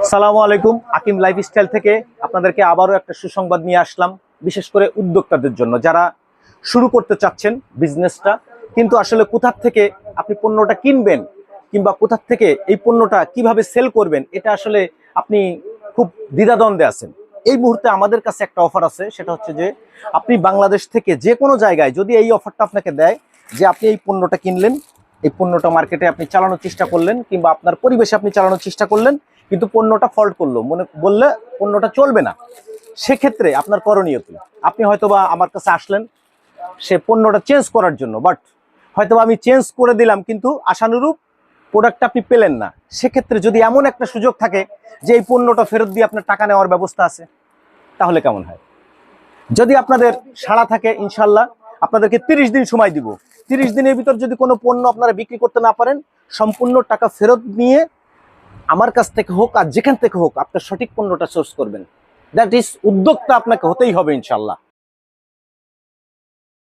আসসালামু আলাইকুম। আকিম লাইফস্টাইল থেকে আপনাদেরকে আবারও একটা সুসংবাদ নিয়ে আসলাম, বিশেষ করে উদ্যোক্তাদের জন্য, যারা শুরু করতে চাচ্ছেন বিজনেসটা, কিন্তু আসলে কোথা থেকে আপনি পণ্যটা কিনবেন কিংবা কোথা থেকে এই পণ্যটা কিভাবে সেল করবেন, এটা আসলে আপনি খুব দ্বিধাদ্বন্দ্বে আছেন। এই মুহূর্তে আমাদের কাছে একটা অফার আছে, সেটা হচ্ছে যে আপনি বাংলাদেশ থেকে যে কোনো জায়গায় যদি এই অফারটা আপনাকে দেয় যে আপনি এই পণ্যটা কিনলেন, এই পণ্যটা মার্কেটে আপনি চালানোর চেষ্টা করলেন কিংবা আপনার পরিবেশে আপনি চালানোর চেষ্টা করলেন, কিন্তু পণ্যটা ফল্ট করলো, মনে বললে পণ্যটা চলবে না, সেক্ষেত্রে আপনার করণীয় কি? আপনি হয়তোবা আমার কাছে আসলেন সে পণ্যটা চেঞ্জ করার জন্য, বাট হয়তোবা আমি চেঞ্জ করে দিলাম কিন্তু আশানুরূপ প্রোডাক্টটা আপনি পেলেন না। সেক্ষেত্রে যদি এমন একটা সুযোগ থাকে যে এই পণ্যটা ফেরত দিয়ে আপনার টাকা নেওয়ার ব্যবস্থা আছে, তাহলে কেমন হয়? যদি আপনাদের সাড়া থাকে, ইনশাল্লাহ আপনাদেরকে 30 দিন সময় দিব। 30 দিনের ভিতর যদি কোনো পণ্য আপনারা বিক্রি করতে না পারেন, সম্পূর্ণ টাকা ফেরত নিয়ে আমার কাছ থেকে হোক আর যেখান থেকে হোক আপনার সঠিক পণ্যটা সোর্স করবেন। দ্যাট ইজ উদ্যোক্তা আপনাকে হতেই হবে ইনশাল্লাহ।